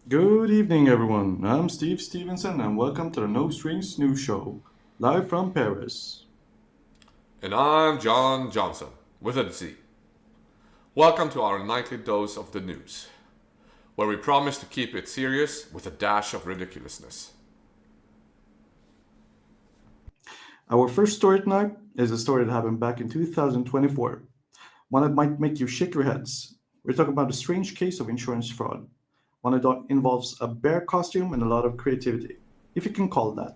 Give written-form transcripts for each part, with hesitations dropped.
Good evening, everyone. I'm Steve Stevenson, and welcome to the No Strings News Show, live from Paris. And I'm John Johnson with a Z. Welcome to our nightly dose of the news, where we promise to keep it serious with a dash of ridiculousness. Our first story tonight is a story that happened back in 2024, one that might make you shake your heads. We're talking about a strange case of insurance fraud, one that involves a bear costume and a lot of creativity, if you can call it that.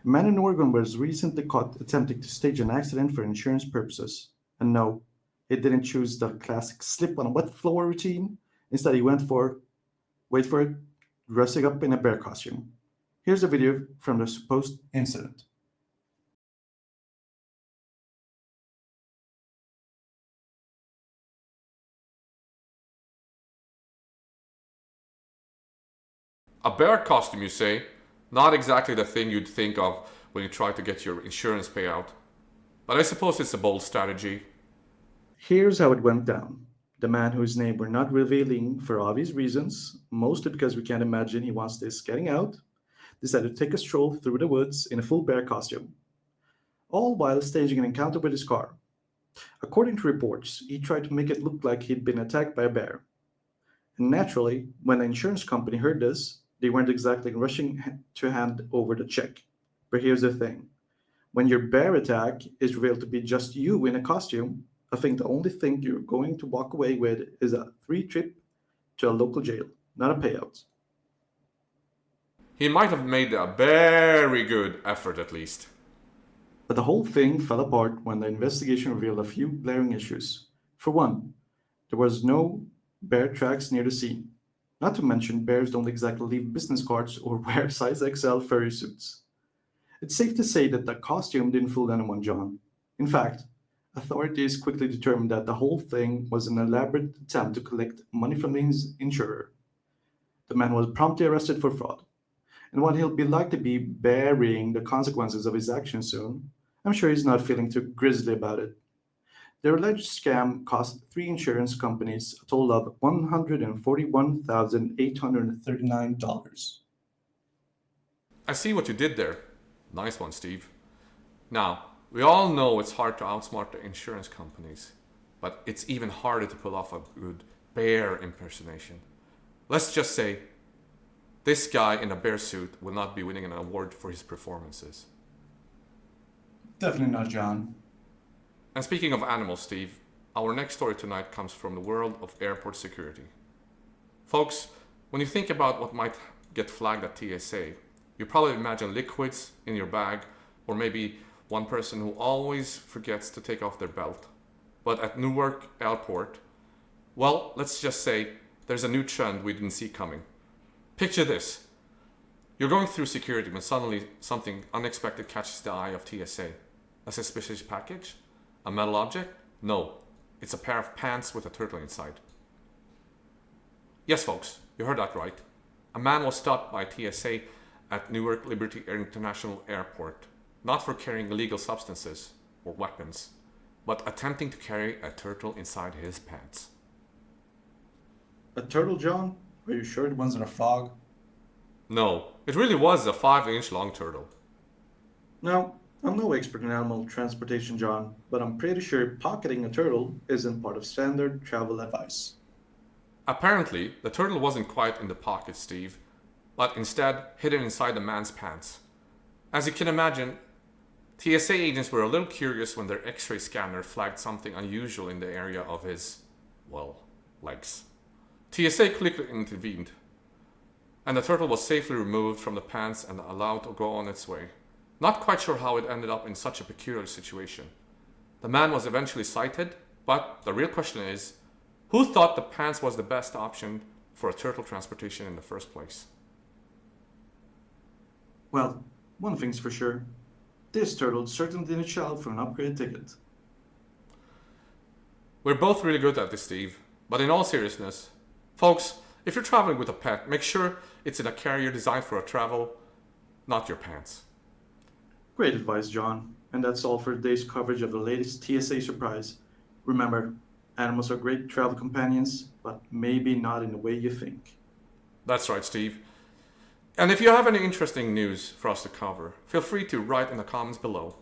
A man in Oregon was recently caught attempting to stage an accident for insurance purposes. And no, he didn't choose the classic slip on a wet floor routine. Instead, he went for, wait for it, dressing up in a bear costume. Here's a video from the supposed incident. A bear costume, you say? Not exactly the thing you'd think of when you try to get your insurance payout. But I suppose it's a bold strategy. Here's how it went down. The man whose name we're not revealing for obvious reasons, mostly because we can't imagine he wants this getting out, decided to take a stroll through the woods in a full bear costume, all while staging an encounter with his car. According to reports, he tried to make it look like he'd been attacked by a bear. And naturally, when the insurance company heard this, they weren't exactly rushing to hand over the check. But here's the thing: when your bear attack is revealed to be just you in a costume, I think the only thing you're going to walk away with is a free trip to a local jail, not a payout. He might have made a very good effort at least. But the whole thing fell apart when the investigation revealed a few glaring issues. For one, there was no bear tracks near the scene. Not to mention, bears don't exactly leave business cards or wear size XL furry suits. It's safe to say that the costume didn't fool anyone, John. In fact, authorities quickly determined that the whole thing was an elaborate attempt to collect money from the insurer. The man was promptly arrested for fraud. And while he'll be likely be bearing the consequences of his actions soon, I'm sure he's not feeling too grisly about it. Their alleged scam cost three insurance companies a total of $141,839. I see what you did there. Nice one, Steve. Now, we all know it's hard to outsmart the insurance companies, but it's even harder to pull off a good bear impersonation. Let's just say this guy in a bear suit will not be winning an award for his performances. Definitely not, John. And speaking of animals, Steve, our next story tonight comes from the world of airport security. Folks, when you think about what might get flagged at TSA, you probably imagine liquids in your bag, or maybe one person who always forgets to take off their belt. But at Newark Airport, well, let's just say there's a new trend we didn't see coming. Picture this. You're going through security when suddenly something unexpected catches the eye of TSA. A suspicious package? A metal object? No. It's a pair of pants with a turtle inside. Yes, folks, you heard that right. A man was stopped by TSA at Newark Liberty International Airport, not for carrying illegal substances or weapons, but attempting to carry a turtle inside his pants. A turtle, John? Are you sure it wasn't a frog? No, it really was a 5-inch long turtle. No, I'm no expert in animal transportation, John, but I'm pretty sure pocketing a turtle isn't part of standard travel advice. Apparently, the turtle wasn't quite in the pocket, Steve, but instead hidden inside the man's pants. As you can imagine, TSA agents were a little curious when their X ray scanner flagged something unusual in the area of his, well, legs. TSA quickly intervened, and the turtle was safely removed from the pants and allowed to go on its way. Not quite sure how it ended up in such a peculiar situation. The man was eventually cited, but the real question is, who thought the pants was the best option for a turtle transportation in the first place? Well, one thing's for sure. This turtle certainly didn't shout for an upgrade ticket. We're both really good at this, Steve, but in all seriousness, folks, if you're traveling with a pet, make sure it's in a carrier designed for a travel, not your pants. Great advice, John. And that's all for today's coverage of the latest TSA surprise. Remember, animals are great travel companions, but maybe not in the way you think. That's right, Steve. And if you have any interesting news for us to cover, feel free to write in the comments below.